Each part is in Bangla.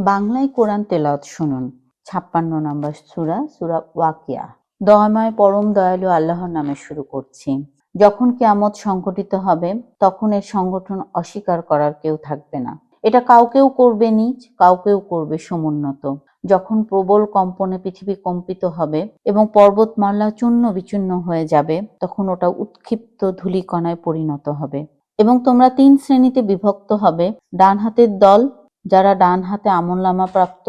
বাংলায় কোরআন তেলাওয়াত শুনুন। ৫৬ নম্বর সূরা, সূরা ওয়াকিয়া। দয়াময় পরম দয়ালু আল্লাহর নামে শুরু করছি। যখন কিয়ামত সংঘটিত হবে, তখন এর সংগঠন অস্বীকার করার কেউ থাকবে না। এটা কাউকেও করবে নীচ, কাউকেও করবে সমুন্নত। যখন প্রবল কম্পনে পৃথিবী কম্পিত হবে এবং পর্বতমালা চূর্ণ বিচূর্ণ হয়ে যাবে, তখন ওটা উৎক্ষিপ্ত ধূলিকণায় পরিণত হবে এবং তোমরা ৩ শ্রেণীতে বিভক্ত হবে। ডান হাতের দল, যারা ডান হাতে আমলনামা প্রাপ্ত,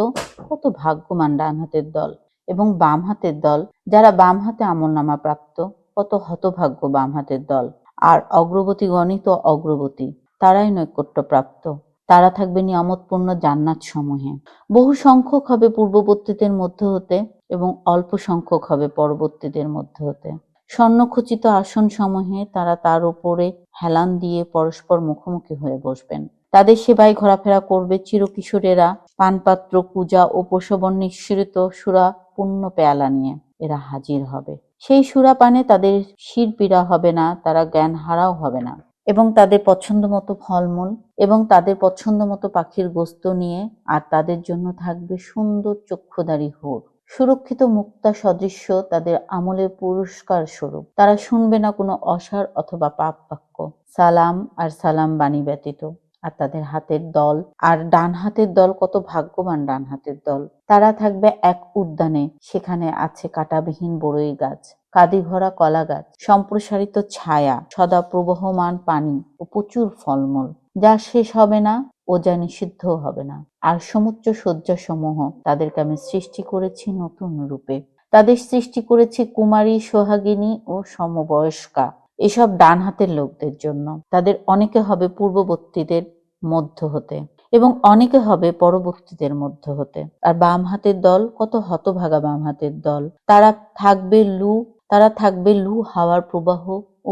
কত ভাগ্যবান ডান হাতের দল, এবং বাম হাতের দল, যারা বাম হাতে আমলনামা প্রাপ্ত, কত হতভাগ্য বাম হাতের দল। আর অগ্রবর্তী গণিত অগ্রবর্তী, তারাই নৈকট্য প্রাপ্ত, তারা থাকবে নিয়ামতপূর্ণ জান্নাত সমূহে। বহু সংখ্যক হবে পূর্ববর্তীদের মধ্য হতে এবং অল্প সংখ্যক হবে পরবর্তীদের মধ্য হতে। স্বর্ণখচিত আসন সমূহে তারা তার উপরে হেলান দিয়ে পরস্পর মুখোমুখি হয়ে বসবেন। তাদের সেবায় ঘোরাফেরা করবে চিরকিশোরেরা পানপাত্র, পূজা ও প্রসবন নিঃসৃত সুরা পূর্ণ পেয়ালা নিয়ে এরা হাজির হবে। সেই সুরা পানে তাদের শির পীড়া হবে না, তারা জ্ঞান হারাও হবে না, এবং তাদের পছন্দ মতো ফলমূল এবং তাদের পছন্দ মতো পাখির গোস্ত নিয়ে, আর তাদের জন্য থাকবে সুন্দর চক্ষুধারী হুর, সুরক্ষিত মুক্তা সদৃশ্য তাদের আমলের পুরস্কার স্বরূপ। তারা শুনবে না কোনো অসার অথবা পাপ বাক্য, সালাম আর সালাম বাণী ব্যতীত। আর তাদের হাতের দল, আর ডান হাতের দল, কত ভাগ্যবান ডান হাতের দল, তারা থাকবে এক উদ্যানে, সেখানে আছে কাঁটাবিহীন বড়ই গাছ, কাঁদি ভরা কলা গাছ, সম্প্রসারিত ছায়া, সদা প্রবহমান পানি ও প্রচুর ফলমূল, যা শেষ হবে না ও যা নিষিদ্ধ হবে না। আর সমুচ্চ শয্যাসমূহ তাদেরকে আমি সৃষ্টি করেছি নতুন রূপে। তাদের সৃষ্টি করেছি কুমারী, সোহাগিনী ও সমবয়স্কা। এসব ডান হাতের লোকদের জন্য। তাদের অনেকে হবে পূর্ববর্তীদের মধ্য হতে এবং অনেকে হবে পরবর্তীদের মধ্য হতে। আর বাম হাতের দল, কত হতভাগা বাম হাতের দল, তারা থাকবে লু হাওয়ার প্রবাহ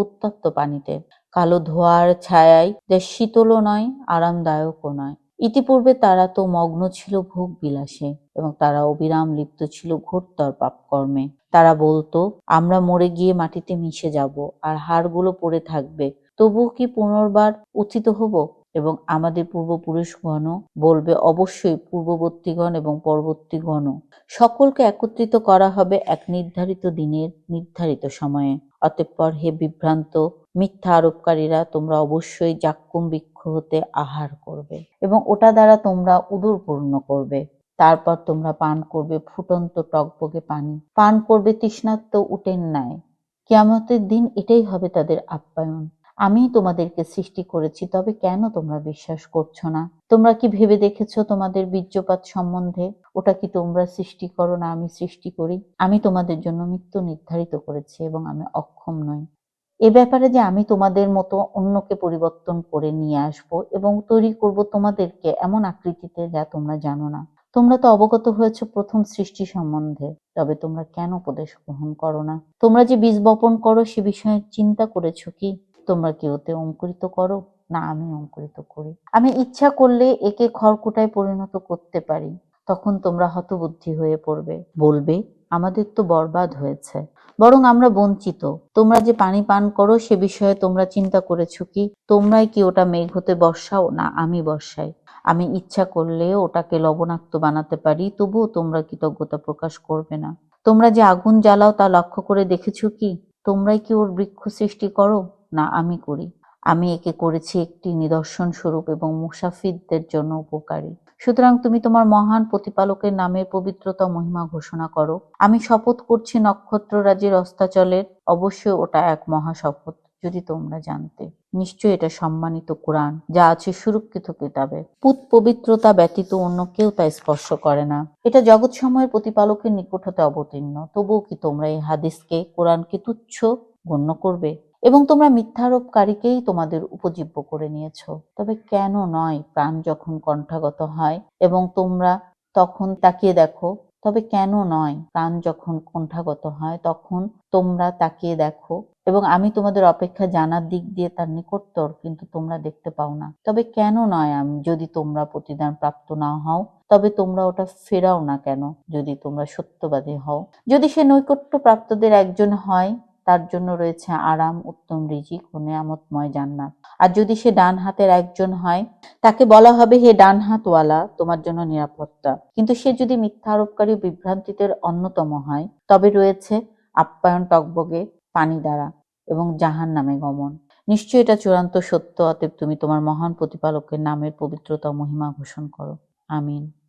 উত্তপ্ত পানিতে, কালো ধোঁয়ার ছায়ায়, যা শীতলও নয় আরামদায়কও নয়। ইতিপূর্বে তারা তো মগ্ন ছিল ভোগ বিলাসে এবং তারা অবিরাম লিপ্ত ছিল ঘোরতর পাপকর্মে। তারা বলতো, আমরা মরে গিয়ে মাটিতে মিশে যাব আর হাড়গুলো পড়ে থাকবে, তবুও কি পুনর্বার উত্থিত হব? এবং আমাদের পূর্বপুরুষগণ বলবে, অবশ্যই পূর্ববর্তীগণ এবং পরবর্তীগণও। সকলকে একত্রিত করা হবে এক নির্ধারিত দিনের নির্ধারিত সময়ে। অতঃপর হে বিভ্রান্ত মিথ্যা আরোপকারীরা, তোমরা অবশ্যই জাক্কুম বৃক্ষ হতে আহার করবে এবং ওটা দ্বারা তোমরা উদর পূর্ণ করবে। তারপর তোমরা পান করবে ফুটন্ত টকবগে পানি, পান করবে তৃষ্ণার্ত উটের ন্যায়। কিয়ামতের দিন এটাই হবে তাদের আপ্যায়ন। আমি তোমাদেরকে সৃষ্টি করেছি, তবে কেন তোমরা বিশ্বাস করছো না? তোমরা কি ভেবে দেখেছো তোমাদের বীর্যপাত সম্বন্ধে? ওটা কি তোমরা সৃষ্টি করো না আমি সৃষ্টি করি? আমি তোমাদের জন্য মৃত্যু নির্ধারিত করেছি এবং আমি অক্ষম নই এ ব্যাপারে যে আমি তোমাদের মতো অন্যকে পরিবর্তন করে নিয়ে আসবো এবং তৈরি করব তোমাদেরকে এমন আকৃতিতে যা তোমরা জানো না। তোমরা তো অবগত হয়েছে প্রথম সৃষ্টি সম্বন্ধে, তবে তোমরা কেন উপদেশ গ্রহণ করো না? তোমরা যে বীজ বপন করো সে বিষয়ে চিন্তা করেছো কি? তোমরা কি ওতে অঙ্কুরিত করো? না আমি অঙ্কুরিত করি। আমি ইচ্ছা করলে একে খড়কুটায় পরিণত করতে পারি। তখন তোমরা হতবুদ্ধি হয়ে পড়বে, বলবে, আমাদের তো বরবাদ হয়েছে, বরং আমরা বঞ্চিত। তোমরা যে পানি পান করো সে বিষয়ে তোমরা চিন্তা করেছো কি? তোমরাই কি ওটা মেঘ হতে বর্ষাও? না আমি বর্ষাই। আমি ইচ্ছা করলে ওটাকে লবণাক্ত বানাতে পারি, তবুও তোমরা কৃতজ্ঞতা প্রকাশ করবে না। তোমরা যে আগুন জ্বালাও তা লক্ষ্য করে দেখেছো কি? তোমরাই কি ওর বৃক্ষ সৃষ্টি করো? না আমি করি। আমি একে করেছি একটি নিদর্শন স্বরূপ এবং মুসাফিরদের জন্য উপকারী। সুতরাং তুমি তোমার মহান প্রতিপালকের নামের পবিত্রতা মহিমা ঘোষণা করো। আমি শপথ করছি নক্ষত্ররাজির অস্তাচলের, অবশ্যই ওটা এক মহা শপথ, যদি তোমরা জানতে। নিশ্চয়ই এটা সম্মানিত কুরআন, যা আছে সুরক্ষিত কিতাবে। পবিত্রতা ব্যতীত অন্য কেউ তা স্পর্শ করে না। এটা জগৎ সমূহের প্রতিপালকের নিকট হতে অবতীর্ণ। তবুও কি তোমরা এই হাদিসকে, কোরআনকে তুচ্ছ গণ্য করবে এবং তোমরা মিথ্যারোপকারীকেই তোমাদের উপজীব্য করে নিয়েছ? তবে কেন নয়? প্রাণ যখন কণ্ঠাগত হয় এবং তোমরা তখন তাকিয়ে দেখো, তবে কেন নয়? প্রাণ যখন কণ্ঠাগত হয় তখন তোমরা তাকিয়ে দেখো এবং আমি তোমাদের অপেক্ষা জানার দিক দিয়ে তার নিকটতর, কিন্তু তোমরা দেখতে পাও না। তবে কেন নয়? আমি যদি তোমরা প্রতিদান প্রাপ্ত না হও, তবে তোমরা ওটা ফেরাও না কেন? যদি তোমরা সত্যবাদী হও। যদি সে নৈকট্য প্রাপ্তদের একজন হয়, তার জন্য রয়েছে আরাম, উত্তম রিজিক ও নেয়ামতময় জান্নাত। আর যদি সে ডান হাতের একজন হয়, তাকে বলা হবে, হে ডান হাতওয়ালা, তোমার জন্য নিরাপত্তা। কিন্তু সে যদি মিথ্যা আরোপকারী ও বিভ্রান্তিদের অন্যতম হয়, তবে রয়েছে আপ্যায়ন টগবগে পানি দ্বারা এবং জাহান্নামে গমন। নিশ্চয়ই এটা চূড়ান্ত সত্য, অতএব তুমি তোমার মহান প্রতিপালকের নামের পবিত্রতা ও মহিমা ঘোষণা করো। আমিন।